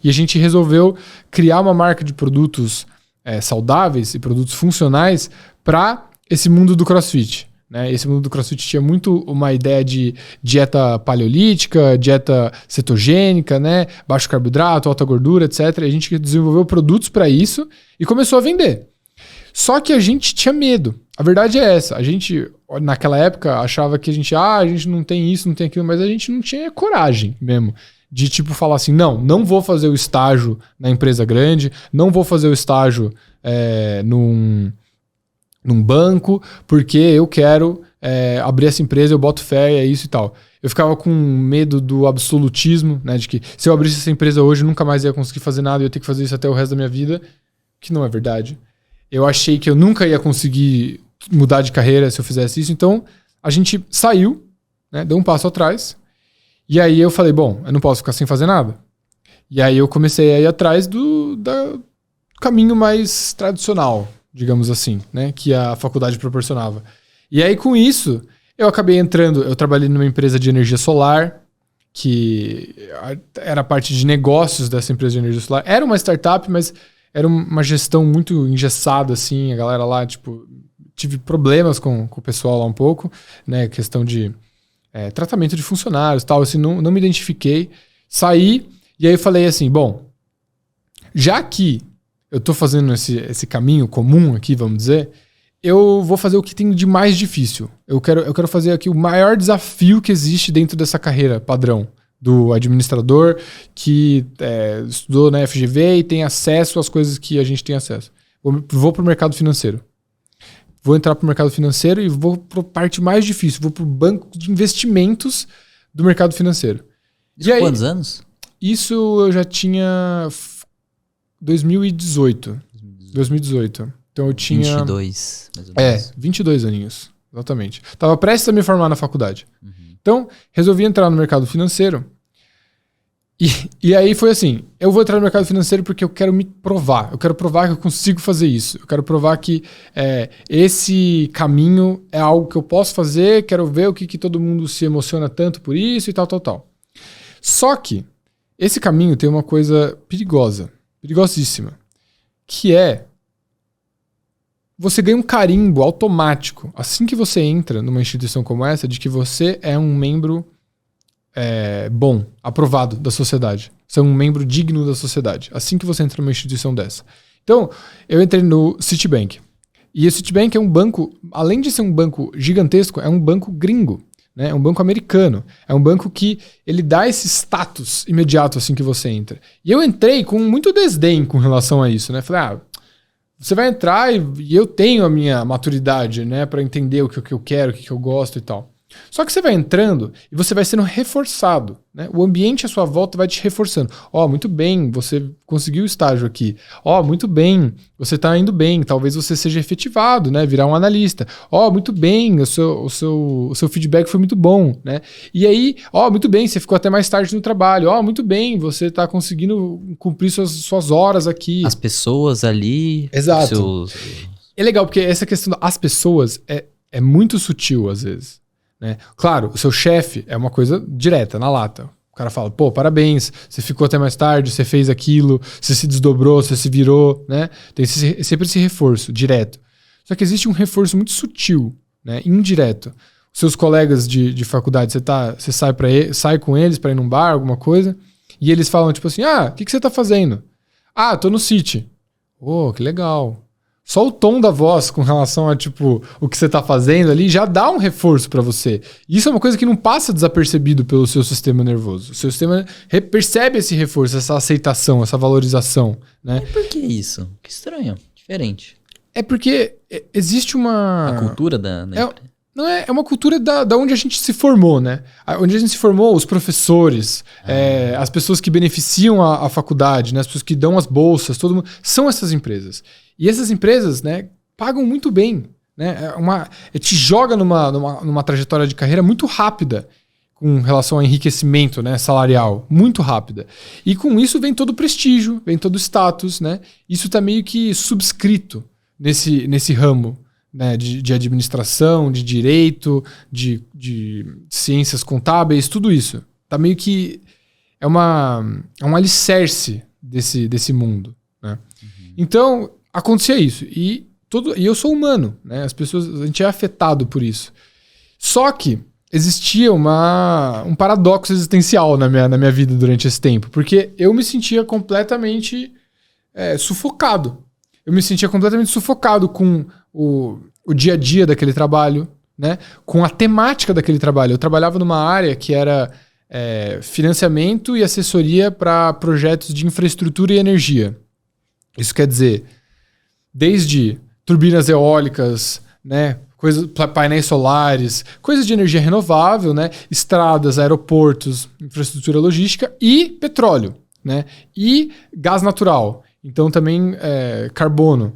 E a gente resolveu criar uma marca de produtos saudáveis e produtos funcionais para esse mundo do CrossFit. Né? Esse mundo do CrossFit tinha muito uma ideia de dieta paleolítica, dieta cetogênica, né? Baixo carboidrato, alta gordura, etc. E a gente desenvolveu produtos para isso e começou a vender. Só que a gente tinha medo. A verdade é essa. A gente, naquela época, achava que a gente não tem isso, não tem aquilo, mas a gente não tinha coragem mesmo de tipo falar assim, não vou fazer o estágio na empresa grande, não vou fazer o estágio num banco, porque eu quero abrir essa empresa, eu boto fé, é isso e tal. Eu ficava com medo do absolutismo, né, de que se eu abrisse essa empresa hoje, nunca mais ia conseguir fazer nada, eu ia ter que fazer isso até o resto da minha vida, que não é verdade. Eu achei que eu nunca ia conseguir mudar de carreira se eu fizesse isso, então a gente saiu, né, deu um passo atrás, e aí eu falei, bom, eu não posso ficar sem fazer nada. E aí eu comecei a ir atrás do caminho mais tradicional, digamos assim, né, que a faculdade proporcionava. E aí com isso, eu acabei entrando, eu trabalhei numa empresa de energia solar, que era parte de negócios dessa empresa de energia solar. Era uma startup, mas era uma gestão muito engessada, assim, a galera lá, tipo, tive problemas com o pessoal lá um pouco, né, questão de tratamento de funcionários e tal, assim, não me identifiquei, saí, e aí eu falei assim, bom, já que eu tô fazendo esse caminho comum aqui, vamos dizer, eu vou fazer o que tem de mais difícil. Eu quero fazer aqui o maior desafio que existe dentro dessa carreira padrão do administrador que estudou na FGV e tem acesso às coisas que a gente tem acesso. Vou pro mercado financeiro. Vou entrar pro mercado financeiro e vou pro parte mais difícil. Vou pro banco de investimentos do mercado financeiro. Isso com quantos anos? Isso eu já tinha 2018. Então eu tinha... 22, mais ou menos. 22 aninhos. Exatamente. Tava prestes a me formar na faculdade. Uhum. Então, resolvi entrar no mercado financeiro. E aí foi assim, eu vou entrar no mercado financeiro porque eu quero me provar. Eu quero provar que eu consigo fazer isso. Eu quero provar que esse caminho é algo que eu posso fazer. Quero ver o que todo mundo se emociona tanto por isso e tal. Só que esse caminho tem uma coisa perigosa, perigosíssima, que você ganha um carimbo automático assim que você entra numa instituição como essa de que você é um membro bom, aprovado da sociedade. Você é um membro digno da sociedade. Assim que você entra numa instituição dessa. Então, eu entrei no Citibank. E o Citibank é um banco, além de ser um banco gigantesco, é um banco gringo. Né? É um banco americano. É um banco que ele dá esse status imediato assim que você entra. E eu entrei com muito desdém com relação a isso. Né? Falei, você vai entrar e eu tenho a minha maturidade, né, para entender o que eu quero, o que eu gosto e tal. Só que você vai entrando e você vai sendo reforçado, né? O ambiente à sua volta vai te reforçando. Muito bem, você conseguiu o estágio aqui. Muito bem, você está indo bem. Talvez você seja efetivado, né? Virar um analista. Muito bem, o seu feedback foi muito bom, né? E aí, muito bem, você ficou até mais tarde no trabalho. Muito bem, você está conseguindo cumprir suas horas aqui. As pessoas ali... Exato. É legal, porque essa questão das pessoas é muito sutil, às vezes. Né? Claro, o seu chefe é uma coisa direta, na lata. O cara fala, parabéns, você ficou até mais tarde, você fez aquilo, você se desdobrou, você se virou, né? Tem sempre esse reforço, direto. Só que existe um reforço muito sutil, né? Indireto. Os seus colegas de faculdade, você sai com eles para ir num bar, alguma coisa, e eles falam tipo assim, o que você tá fazendo? Tô no City. Que legal. Só o tom da voz com relação a, tipo, o que você tá fazendo ali já dá um reforço pra você. Isso é uma coisa que não passa desapercebido pelo seu sistema nervoso. O seu sistema percebe esse reforço, essa aceitação, essa valorização, né? E por que isso? Que estranho, diferente. É porque existe uma... A cultura da Não é uma cultura da onde a gente se formou, né? Onde a gente se formou, os professores, as pessoas que beneficiam a faculdade, né? As pessoas que dão as bolsas, todo mundo, são essas empresas. E essas empresas, né, pagam muito bem, né? Te joga numa trajetória de carreira muito rápida com relação ao enriquecimento, né, salarial, muito rápida. E com isso vem todo o prestígio, vem todo o status, né? Isso está meio que subscrito nesse ramo, né, de administração, de direito, de ciências contábeis, tudo isso. Tá meio que é um alicerce, desse mundo, né? Então, acontecia isso. E eu sou humano, né? As pessoas, a gente é afetado por isso. Só que existia um paradoxo existencial na minha vida durante esse tempo, porque eu me sentia completamente sufocado. Eu me sentia completamente sufocado com o dia a dia daquele trabalho, né? Com a temática daquele trabalho. Eu trabalhava numa área que era financiamento e assessoria para projetos de infraestrutura e energia. Isso quer dizer, desde turbinas eólicas, né? Painéis solares, coisas de energia renovável, né? Estradas, aeroportos, infraestrutura logística e petróleo, né? E gás natural. Então também carbono.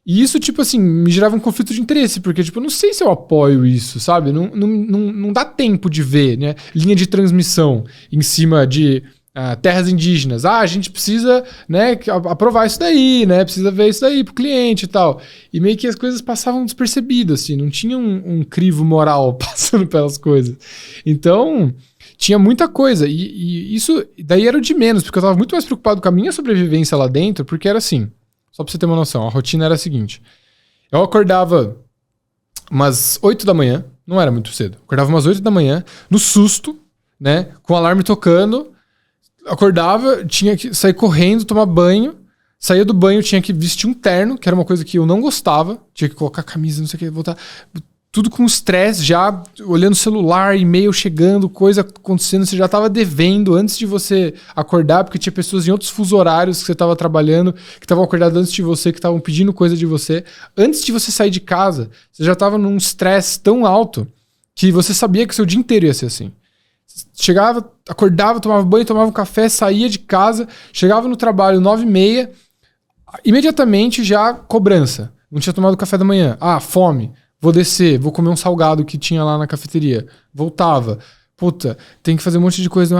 E isso, tipo assim, me gerava um conflito de interesse, porque, tipo, eu não sei se eu apoio isso, sabe? Não dá tempo de ver, né? Linha de transmissão em cima de terras indígenas. A gente precisa, né, aprovar isso daí, né? Precisa ver isso daí pro cliente e tal. E meio que as coisas passavam despercebidas, assim. Não tinha um crivo moral passando pelas coisas. Então, tinha muita coisa. E isso daí era o de menos, porque eu tava muito mais preocupado com a minha sobrevivência lá dentro, porque era assim... Só pra você ter uma noção, a rotina era a seguinte. Eu acordava umas 8 da manhã, não era muito cedo. Acordava umas 8 da manhã, no susto, né? Com o alarme tocando. Acordava, tinha que sair correndo, tomar banho. Saía do banho, tinha que vestir um terno, que era uma coisa que eu não gostava. Tinha que colocar camisa, não sei o que, voltar... Tudo com estresse, já olhando o celular, e-mail chegando, coisa acontecendo. Você já estava devendo antes de você acordar, porque tinha pessoas em outros fusos horários que você estava trabalhando, que estavam acordadas antes de você, que estavam pedindo coisa de você. Antes de você sair de casa, você já estava num estresse tão alto que você sabia que o seu dia inteiro ia ser assim. Chegava, acordava, tomava banho, tomava um café, saía de casa, chegava no trabalho 9h30, imediatamente já cobrança. Não tinha tomado café da manhã. Fome. Vou descer, vou comer um salgado que tinha lá na cafeteria. Voltava. Puta, tem que fazer um monte de coisa.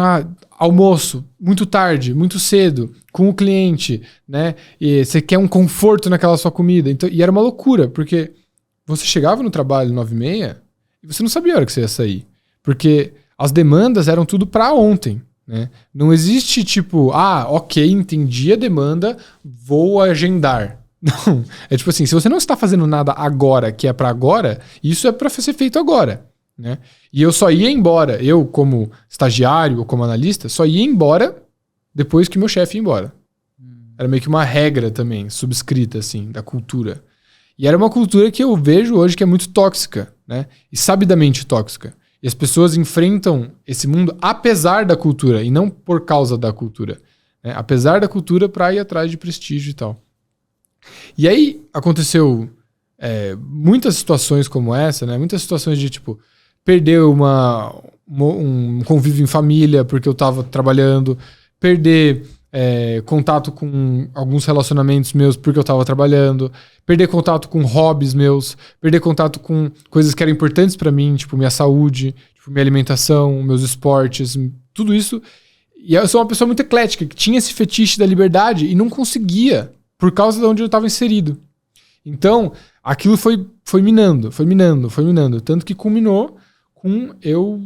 Almoço, muito tarde, muito cedo, com o cliente, né? E você quer um conforto naquela sua comida. Então, e era uma loucura, porque você chegava no trabalho 9h30 e você não sabia a hora que você ia sair. Porque as demandas eram tudo pra ontem, né? Não existe tipo, ok, entendi a demanda, vou agendar. Não, é tipo assim, se você não está fazendo nada agora, que é pra agora, isso é pra ser feito agora, né? E eu só ia embora, eu como estagiário ou como analista, só ia embora depois que meu chefe ia embora. Era meio que uma regra também, subscrita assim, da cultura. E era uma cultura que eu vejo hoje que é muito tóxica, né? E sabidamente tóxica. E as pessoas enfrentam esse mundo apesar da cultura e não por causa da cultura, né? Apesar da cultura pra ir atrás de prestígio e tal. E aí aconteceu muitas situações como essa, né? Muitas situações de, tipo, perder um convívio em família porque eu tava trabalhando, perder contato com alguns relacionamentos meus porque eu tava trabalhando, perder contato com hobbies meus, perder contato com coisas que eram importantes pra mim, tipo minha saúde, tipo minha alimentação, meus esportes, tudo isso. E eu sou uma pessoa muito eclética, que tinha esse fetiche da liberdade e não conseguia, por causa de onde eu estava inserido. Então, aquilo foi minando. Tanto que culminou com eu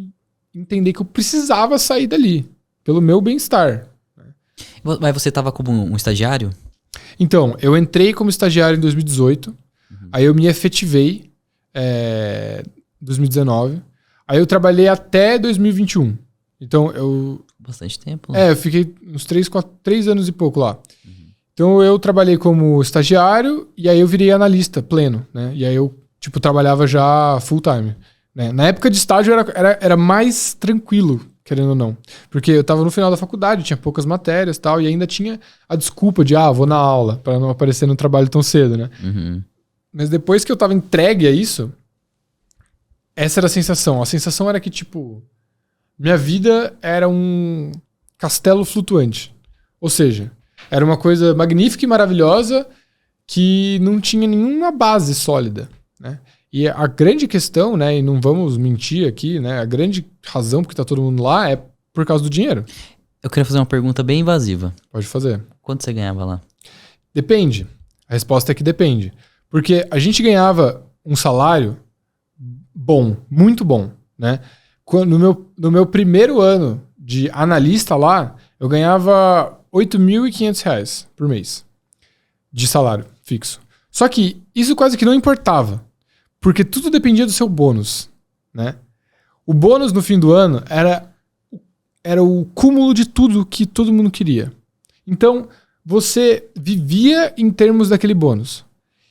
entender que eu precisava sair dali, pelo meu bem-estar. Mas você estava como um estagiário? Então, eu entrei como estagiário em 2018, aí eu me efetivei em 2019, aí eu trabalhei até 2021. Então, Bastante tempo. Né? Eu fiquei uns 3 anos e pouco lá. Então eu trabalhei como estagiário e aí eu virei analista pleno, né? E aí eu, tipo, trabalhava já full time, né? Na época de estágio era mais tranquilo, querendo ou não. Porque eu tava no final da faculdade, tinha poucas matérias e tal, e ainda tinha a desculpa de, vou na aula, para não aparecer no trabalho tão cedo, né? Mas depois que eu tava entregue a isso, essa era a sensação. A sensação era que, tipo, minha vida era um castelo flutuante. Ou seja, era uma coisa magnífica e maravilhosa que não tinha nenhuma base sólida, né? E a grande questão, né, e não vamos mentir aqui, né, a grande razão porque tá todo mundo lá é por causa do dinheiro. Eu queria fazer uma pergunta bem invasiva. Pode fazer. Quanto você ganhava lá? Depende. A resposta é que depende. Porque a gente ganhava um salário bom, muito bom, né? No meu primeiro ano de analista lá, eu ganhava R$8.500 por mês de salário fixo. Só que isso quase que não importava, porque tudo dependia do seu bônus, né? O bônus no fim do ano era o cúmulo de tudo que todo mundo queria. Então, você vivia em termos daquele bônus.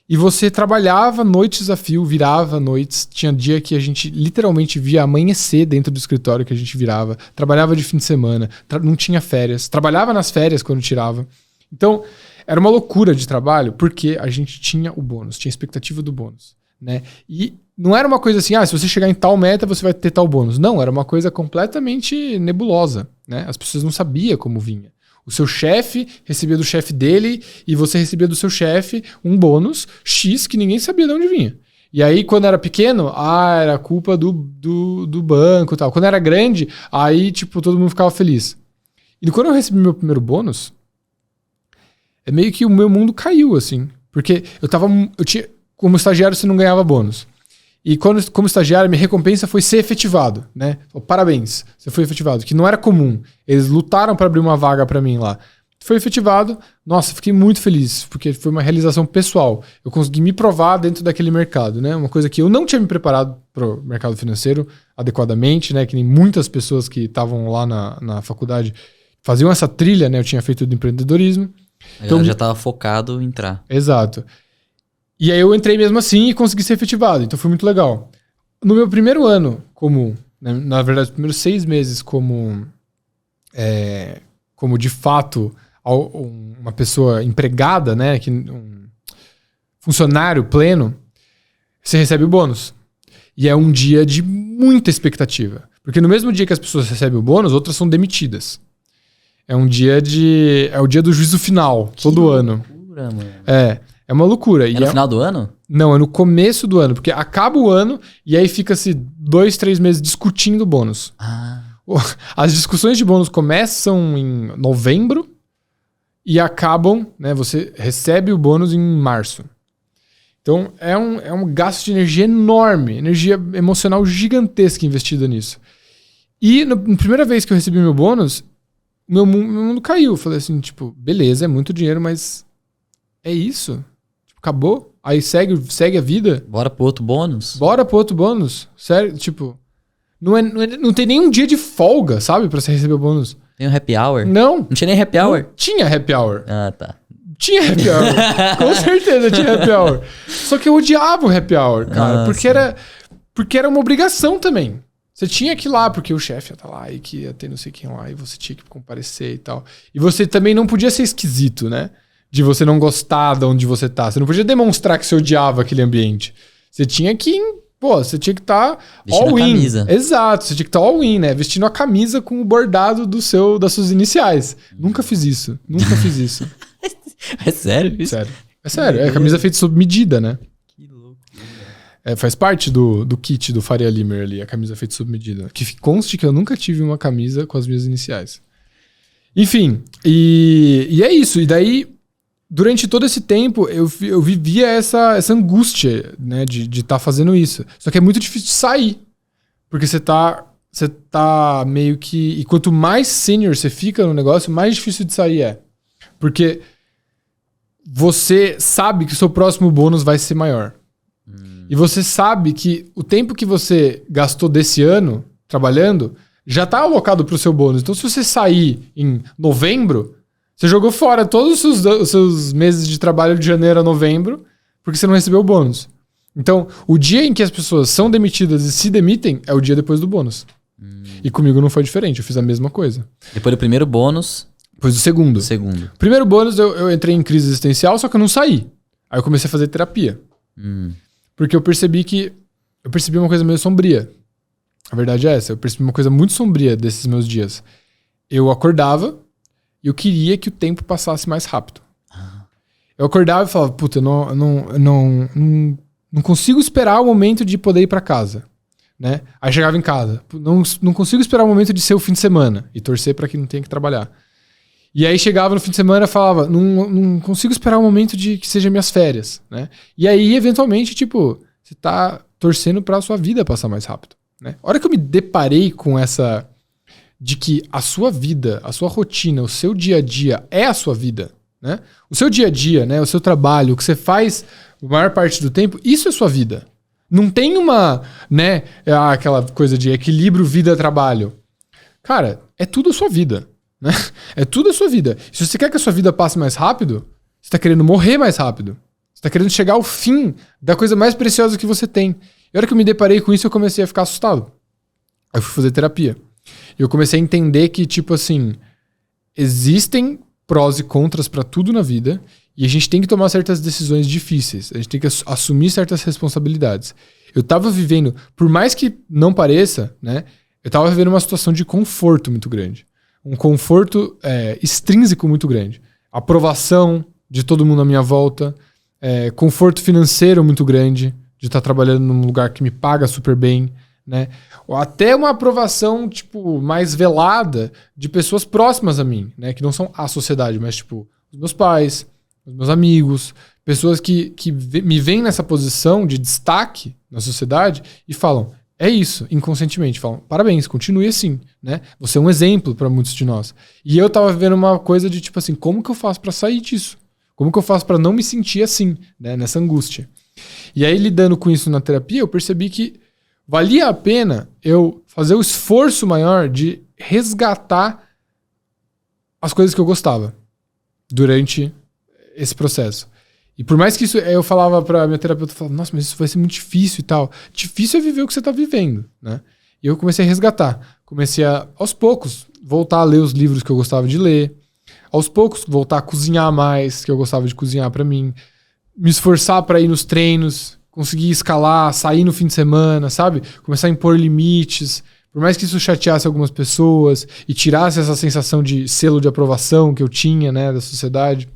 E você trabalhava noites a fio, virava noites. Tinha dia que a gente literalmente via amanhecer dentro do escritório que a gente virava. Trabalhava de fim de semana, não tinha férias. Trabalhava nas férias quando tirava. Então, era uma loucura de trabalho porque a gente tinha o bônus, tinha a expectativa do bônus, né? E não era uma coisa assim, se você chegar em tal meta, você vai ter tal bônus. Não, era uma coisa completamente nebulosa, né? As pessoas não sabiam como vinha. O seu chefe recebia do chefe dele e você recebia do seu chefe um bônus X que ninguém sabia de onde vinha. E aí, quando era pequeno, era culpa do banco e tal. Quando era grande, aí, tipo, todo mundo ficava feliz. E quando eu recebi meu primeiro bônus, é meio que o meu mundo caiu, assim. Porque eu tinha, como estagiário, você não ganhava bônus. E quando, como estagiário, minha recompensa foi ser efetivado, né? Parabéns, você foi efetivado, que não era comum. Eles lutaram para abrir uma vaga para mim lá. Foi efetivado, nossa, fiquei muito feliz, porque foi uma realização pessoal. Eu consegui me provar dentro daquele mercado, né? Uma coisa que eu não tinha me preparado para o mercado financeiro adequadamente, né? Que nem muitas pessoas que estavam lá na faculdade faziam essa trilha, né? Eu tinha feito do empreendedorismo. Então, já estava focado em entrar. Exato. E aí eu entrei mesmo assim e consegui ser efetivado. Então foi muito legal. No meu primeiro ano na verdade, os primeiros 6 meses como de fato uma pessoa empregada, né? Um funcionário pleno, você recebe o bônus. E é um dia de muita expectativa. Porque no mesmo dia que as pessoas recebem o bônus, outras são demitidas. É o dia do juízo final, todo ano. Loucura, mano. É uma loucura. É no final do ano? Não, é no começo do ano. Porque acaba o ano e aí fica-se 2, 3 meses discutindo o bônus. As discussões de bônus começam em novembro e acabam, né? Você recebe o bônus em março. Então é um gasto de energia enorme, energia emocional gigantesca investida nisso. E na primeira vez que eu recebi meu bônus, meu mundo caiu. Eu falei assim, tipo, beleza, é muito dinheiro, mas é isso? Acabou? Aí segue a vida? Bora pro outro bônus? Sério, tipo... Não tem nenhum dia de folga, sabe? Pra você receber o bônus. Tem um happy hour? Não. Não tinha nem happy hour? Não tinha happy hour. Ah, tá. Tinha happy hour. Com certeza tinha happy hour. Só que eu odiava o happy hour, cara. Porque era uma obrigação também. Você tinha que ir lá, porque o chefe ia estar lá e que ia ter não sei quem lá. E você tinha que comparecer e tal. E você também não podia ser esquisito, né? De você não gostar de onde você tá. Você não podia demonstrar que você odiava aquele ambiente. Você tinha que estar all in. Camisa. Exato, você tinha que estar all in, né? Vestindo a camisa com o bordado das suas iniciais. Nunca fiz isso. É sério isso? Sério. É sério. É camisa feita sob medida, né? Que louco. Faz parte do kit do Faria Limer ali, a camisa feita sob medida. Que conste que eu nunca tive uma camisa com as minhas iniciais. Enfim, e é isso. E daí... Durante todo esse tempo, eu vivia essa angústia, né, de estar fazendo isso. Só que é muito difícil de sair. Porque você tá meio que... E quanto mais senior você fica no negócio, mais difícil de sair é. Porque você sabe que o seu próximo bônus vai ser maior. E você sabe que o tempo que você gastou desse ano trabalhando já está alocado para o seu bônus. Então, se você sair em novembro... Você jogou fora todos os seus meses de trabalho de janeiro a novembro porque você não recebeu o bônus. Então, o dia em que as pessoas são demitidas e se demitem é o dia depois do bônus. E comigo não foi diferente, eu fiz a mesma coisa. Depois do primeiro bônus... Depois do segundo. Primeiro bônus, eu entrei em crise existencial, só que eu não saí. Aí eu comecei a fazer terapia. Porque eu percebi uma coisa meio sombria. A verdade é essa, eu percebi uma coisa muito sombria desses meus dias. Eu acordava... eu queria que o tempo passasse mais rápido. Eu acordava e falava, puta, eu não consigo esperar o momento de poder ir pra casa. Né? Aí chegava em casa, não consigo esperar o momento de ser o fim de semana e torcer pra que não tenha que trabalhar. E aí chegava no fim de semana e falava, não consigo esperar o momento de que seja minhas férias. Né? E aí, eventualmente, tipo, você tá torcendo pra sua vida passar mais rápido. Né? A hora que eu me deparei com essa de que a sua vida, a sua rotina, o seu dia a dia é a sua vida, né? O seu dia a dia, né? O seu trabalho, o que você faz a maior parte do tempo, isso é sua vida. Não tem uma, né, aquela coisa de equilíbrio vida-trabalho. Cara, é tudo a sua vida, né? É tudo a sua vida. Se você quer que a sua vida passe mais rápido, você tá querendo morrer mais rápido. Você tá querendo chegar ao fim da coisa mais preciosa que você tem. E a hora que eu me deparei com isso, eu comecei a ficar assustado. Eu fui fazer terapia. E eu comecei a entender que, tipo assim, existem prós e contras pra tudo na vida e a gente tem que tomar certas decisões difíceis. A gente tem que assumir certas responsabilidades. Eu tava vivendo, por mais que não pareça, né? Eu tava vivendo uma situação de conforto muito grande. Um conforto extrínseco muito grande. Aprovação de todo mundo à minha volta. Conforto financeiro muito grande. De estar trabalhando num lugar que me paga super bem, né? Ou até uma aprovação, tipo, mais velada de pessoas próximas a mim, né? Que não são a sociedade, mas, tipo, os meus pais, os meus amigos, pessoas que me veem nessa posição de destaque na sociedade e falam, é isso, inconscientemente, falam, parabéns, continue assim, né? Você é um exemplo para muitos de nós. E eu tava vivendo uma coisa de, tipo assim, como que eu faço para sair disso? Como que eu faço para não me sentir assim, né? Nessa angústia. E aí, lidando com isso na terapia, eu percebi que valia a pena eu fazer o esforço maior de resgatar as coisas que eu gostava durante esse processo. E por mais que isso, eu falava pra minha terapeuta, eu falava, nossa, mas isso vai ser muito difícil e tal. Difícil é viver o que você tá vivendo, né? E eu comecei a resgatar. Comecei a, aos poucos, voltar a ler os livros que eu gostava de ler. Aos poucos, voltar a cozinhar mais, que eu gostava de cozinhar pra mim. Me esforçar pra ir nos treinos, conseguir escalar, sair no fim de semana, sabe? Começar a impor limites. Por mais que isso chateasse algumas pessoas e tirasse essa sensação de selo de aprovação que eu tinha, né, da sociedade.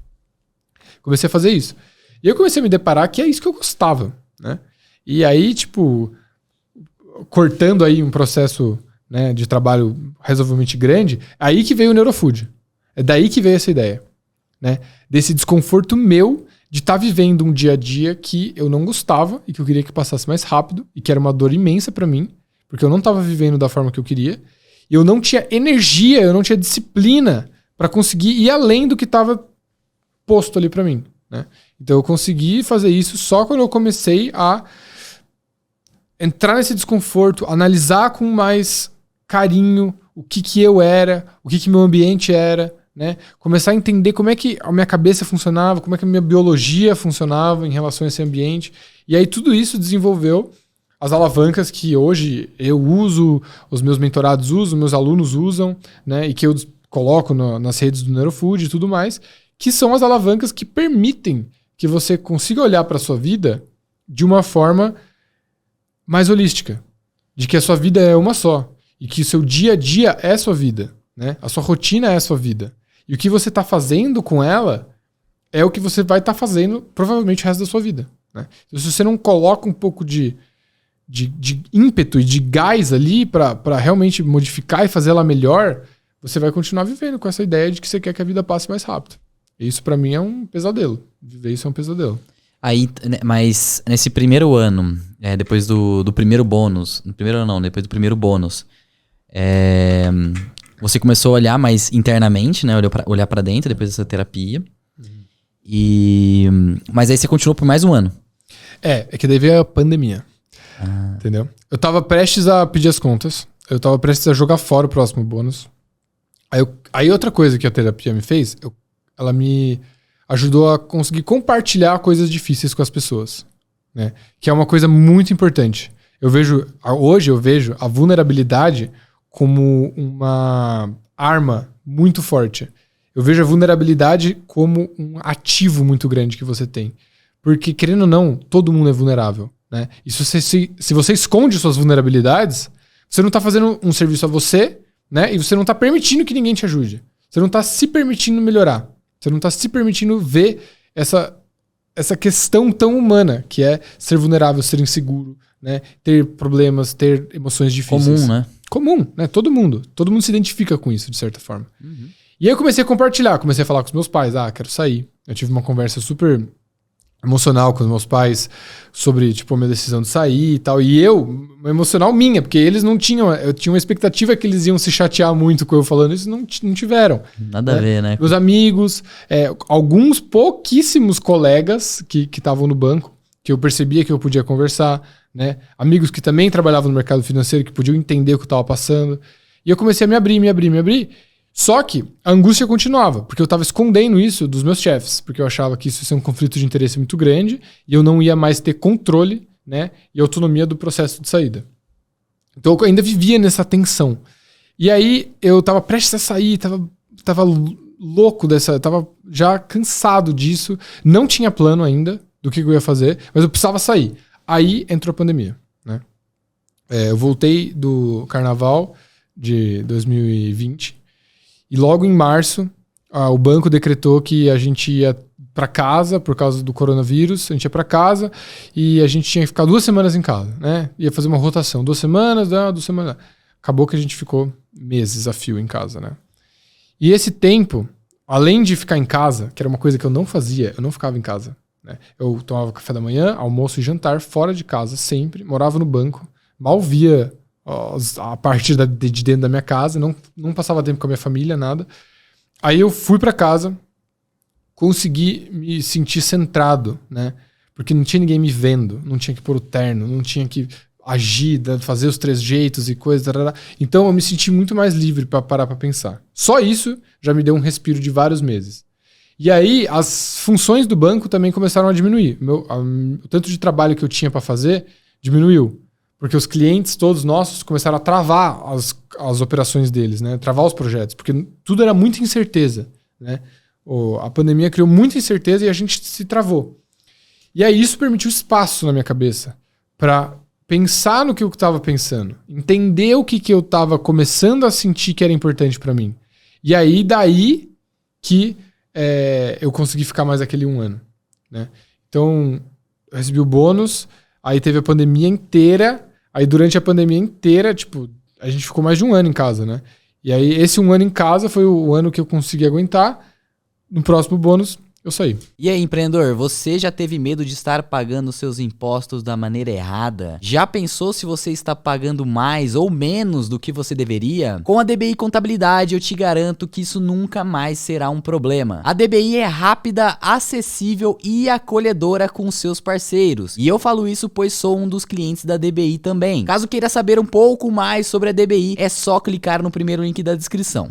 Comecei a fazer isso. E eu comecei a me deparar que é isso que eu gostava, né? E aí, tipo, cortando aí um processo, né, de trabalho razoavelmente grande, aí que veio o Neurofood. É daí que veio essa ideia, né? Desse desconforto meu de estar vivendo um dia a dia que eu não gostava e que eu queria que passasse mais rápido e que era uma dor imensa pra mim, porque eu não estava vivendo da forma que eu queria. E eu não tinha energia, eu não tinha disciplina pra conseguir ir além do que estava posto ali pra mim, né? Então eu consegui fazer isso só quando eu comecei a entrar nesse desconforto, analisar com mais carinho o que eu era, o que meu ambiente era, né? Começar a entender como é que a minha cabeça funcionava, como é que a minha biologia funcionava em relação a esse ambiente. E aí tudo isso desenvolveu as alavancas que hoje eu uso, os meus mentorados usam, meus alunos usam, né? E que eu coloco nas redes do Neurofood e tudo mais, que são as alavancas que permitem que você consiga olhar para a sua vida de uma forma mais holística. De que a sua vida é uma só. E que o seu dia a dia é a sua vida, né? A sua rotina é a sua vida. E o que você está fazendo com ela é o que você vai estar fazendo provavelmente o resto da sua vida, né? Então, se você não coloca um pouco de ímpeto e de gás ali para realmente modificar e fazer ela melhor, você vai continuar vivendo com essa ideia de que você quer que a vida passe mais rápido. E isso para mim é um pesadelo. Viver isso é um pesadelo. Aí, mas nesse primeiro ano, depois do primeiro bônus, no primeiro ano não, depois do primeiro bônus, você começou a olhar mais internamente, né? Olhar pra dentro depois dessa terapia. Mas aí você continuou por mais um ano. É que daí veio a pandemia. Entendeu? Eu tava prestes a pedir as contas. Eu tava prestes a jogar fora o próximo bônus. Aí outra coisa que a terapia me fez, ela me ajudou a conseguir compartilhar coisas difíceis com as pessoas, né? Que é uma coisa muito importante. Hoje eu vejo a vulnerabilidade como uma arma muito forte. Eu vejo a vulnerabilidade como um ativo muito grande que você tem. Porque, querendo ou não, todo mundo é vulnerável, né? E se você esconde suas vulnerabilidades, você não está fazendo um serviço a você, né? E você não está permitindo que ninguém te ajude. Você não está se permitindo melhorar. Você não está se permitindo ver essa questão tão humana, que é ser vulnerável, ser inseguro, né? Ter problemas, ter emoções difíceis. Comum, né? Comum, né? Todo mundo se identifica com isso, de certa forma. E aí eu comecei a compartilhar, comecei a falar com os meus pais, quero sair. Eu tive uma conversa super emocional com os meus pais sobre, tipo, a minha decisão de sair e tal. E uma emocional minha, porque eles não tinham... Eu tinha uma expectativa que eles iam se chatear muito com eu falando isso, não tiveram. Nada a ver, né? Meus amigos, alguns pouquíssimos colegas que estavam no banco, que eu percebia que eu podia conversar, né? Amigos que também trabalhavam no mercado financeiro, que podiam entender o que eu estava passando. E eu comecei a me abrir. Só que a angústia continuava, porque eu estava escondendo isso dos meus chefes, porque eu achava que isso ia ser um conflito de interesse muito grande e eu não ia mais ter controle, né, e autonomia do processo de saída. Então eu ainda vivia nessa tensão. E aí eu estava prestes a sair, tava louco tava já cansado disso, não tinha plano ainda do que eu ia fazer, mas eu precisava sair. Aí entrou a pandemia, né? Eu voltei do carnaval de 2020 e logo em março o banco decretou que a gente ia para casa por causa do coronavírus, a gente ia para casa e a gente tinha que ficar 2 semanas em casa, né? Ia fazer uma rotação, 2 semanas, 2 semanas. Acabou que a gente ficou meses a fio em casa, né? E esse tempo, além de ficar em casa, que era uma coisa que eu não fazia, eu não ficava em casa, né? Eu tomava café da manhã, almoço e jantar fora de casa sempre, morava no banco, mal via a partir de dentro da minha casa, não passava tempo com a minha família, nada. Aí eu fui para casa, consegui me sentir centrado, né? Porque não tinha ninguém me vendo, não tinha que pôr o terno, não tinha que agir, fazer os 3 jeitos e coisas. Então eu me senti muito mais livre para parar para pensar. Só isso já me deu um respiro de vários meses. E aí as funções do banco também começaram a diminuir. O tanto de trabalho que eu tinha para fazer diminuiu. Porque os clientes todos nossos começaram a travar as operações deles, né? Travar os projetos, porque tudo era muita incerteza, né? A pandemia criou muita incerteza e a gente se travou. E aí isso permitiu espaço na minha cabeça para pensar no que eu estava pensando, entender o que eu estava começando a sentir que era importante para mim. E aí daí que eu consegui ficar mais aquele 1 ano, né? Então eu recebi o bônus, aí teve a pandemia inteira. Aí durante a pandemia inteira, tipo, a gente ficou mais de 1 ano em casa, né? E aí esse 1 ano em casa foi o ano que eu consegui aguentar. No próximo bônus, eu saí. E aí, empreendedor, você já teve medo de estar pagando seus impostos da maneira errada? Já pensou se você está pagando mais ou menos do que você deveria? Com a DBI Contabilidade, eu te garanto que isso nunca mais será um problema. A DBI é rápida, acessível e acolhedora com seus parceiros. E eu falo isso pois sou um dos clientes da DBI também. Caso queira saber um pouco mais sobre a DBI, é só clicar no primeiro link da descrição.